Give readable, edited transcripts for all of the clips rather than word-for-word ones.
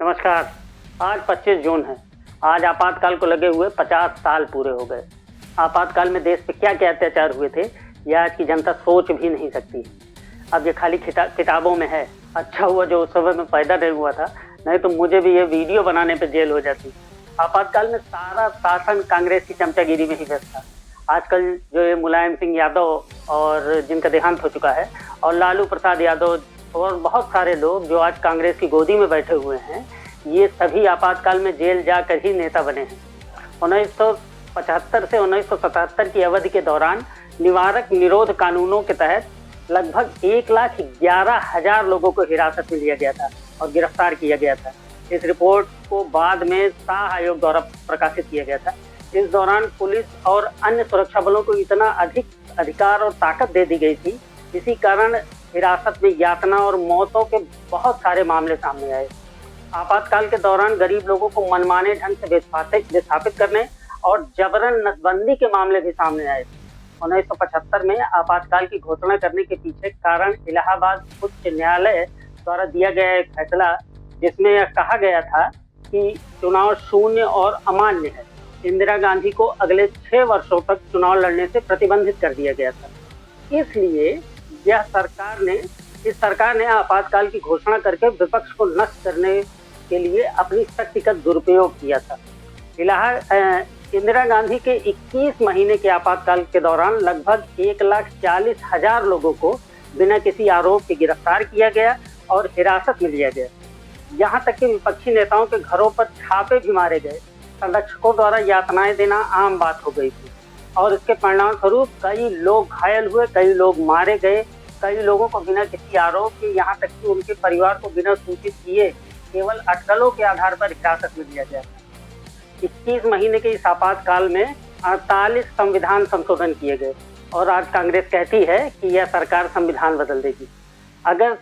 नमस्कार। आज 25 जून है। आज आपातकाल को लगे हुए 50 साल पूरे हो गए। आपातकाल में देश पे क्या क्या अत्याचार हुए थे यह आज की जनता सोच भी नहीं सकती। अब ये खाली किताबों में है। अच्छा हुआ जो उस समय में पैदा नहीं हुआ था, नहीं तो मुझे भी ये वीडियो बनाने पे जेल हो जाती। आपातकाल में सारा शासन कांग्रेस की चमचागिरी में ही व्यस्त था। आजकल जो ये मुलायम सिंह यादव और जिनका देहांत हो चुका है, और लालू प्रसाद यादव और बहुत सारे लोग जो आज कांग्रेस की गोदी में बैठे हुए हैं, ये सभी आपातकाल में जेल जाकर ही नेता बने हैं। 1975 से 1977 की अवधि के दौरान निवारक निरोध कानूनों के तहत लगभग 1,11,000 लोगों को हिरासत में लिया गया था और गिरफ्तार किया गया था। इस रिपोर्ट को बाद में शाह आयोग द्वारा प्रकाशित किया गया था। इस दौरान पुलिस और अन्य सुरक्षा बलों को इतना अधिक अधिकार और ताकत दे दी गई थी, इसी कारण हिरासत में यातना और मौतों के बहुत सारे मामले सामने आए। आपातकाल के दौरान गरीब लोगों को मनमाने ढंग से विस्थापित करने और जबरन नसबंदी के मामले भी सामने आए। 1975 में आपातकाल की घोषणा करने के पीछे कारण इलाहाबाद उच्च न्यायालय द्वारा दिया गया एक फैसला, जिसमें यह कहा गया था कि चुनाव शून्य और अमान्य है। इंदिरा गांधी को अगले 6 वर्षों तक चुनाव लड़ने से प्रतिबंधित कर दिया गया था। इसलिए इस सरकार ने आपातकाल की घोषणा करके विपक्ष को नष्ट करने के लिए अपनी शक्ति का दुरुपयोग किया था। इंदिरा गांधी के 21 महीने के आपातकाल के दौरान लगभग 1,40,000 लोगों को बिना किसी आरोप के गिरफ्तार किया गया और हिरासत में लिया गया। यहाँ तक कि विपक्षी नेताओं के घरों पर छापे भी मारे गए। संरक्षकों द्वारा यातनाएं देना आम बात हो गई थी और इसके परिणाम स्वरूप कई लोग घायल हुए, कई लोग मारे गए, कई लोगों को बिना किसी आरोप के, यहाँ तक कि उनके परिवार को बिना सूचित किए केवल अटकलों के आधार पर हिरासत में लिया गया। 21 महीने के इस आपातकाल में 48 संविधान संशोधन किए गए और आज कांग्रेस कहती है कि यह सरकार संविधान बदल देगी। अगर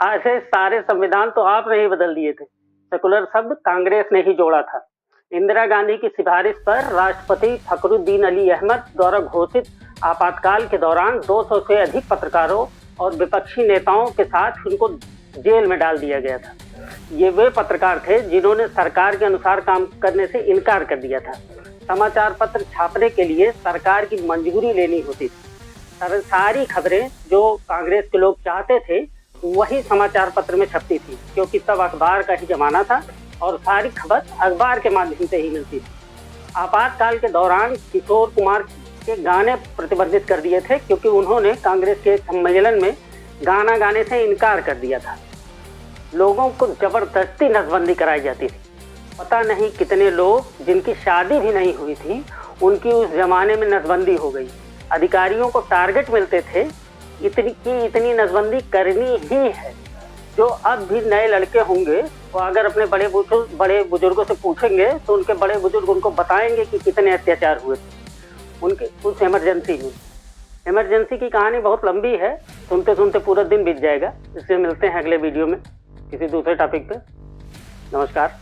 ऐसे सारे संविधान तो आप नहीं बदल दिए थे, सेकुलर शब्द कांग्रेस ने ही जोड़ा था। इंदिरा गांधी की सिफारिश पर राष्ट्रपति फखरुद्दीन अली अहमद द्वारा घोषित आपातकाल के दौरान 200 से अधिक पत्रकारों और विपक्षी नेताओं के साथ उनको जेल में डाल दिया गया था। ये वे पत्रकार थे जिन्होंने सरकार के अनुसार काम करने से इनकार कर दिया था। समाचार पत्र छापने के लिए सरकार की मंजूरी लेनी होती थी। सारी खबरें जो कांग्रेस के लोग चाहते थे वही समाचार पत्र में छपती थी, क्योंकि तब अखबार का ही जमाना था और सारी खबर अखबार के माध्यम से ही मिलती थी। आपातकाल के दौरान किशोर कुमार के गाने प्रतिबंधित कर दिए थे, क्योंकि उन्होंने कांग्रेस के सम्मेलन में गाना गाने से इनकार कर दिया था। लोगों को जबरदस्ती नसबंदी कराई जाती थी। पता नहीं कितने लोग जिनकी शादी भी नहीं हुई थी, उनकी उस जमाने में नसबंदी हो गई। अधिकारियों को टारगेट मिलते थे, इतनी नसबंदी करनी ही है। जो अब भी नए लड़के होंगे वो अगर अपने बड़े बुजुर्गों से पूछेंगे तो उनके बड़े बुजुर्ग उनको बताएंगे कि कितने अत्याचार हुए थे उनके उस इमरजेंसी में। इमरजेंसी की कहानी बहुत लंबी है, सुनते सुनते पूरा दिन बीत जाएगा। इसलिए मिलते हैं अगले वीडियो में किसी दूसरे टॉपिक पे। नमस्कार।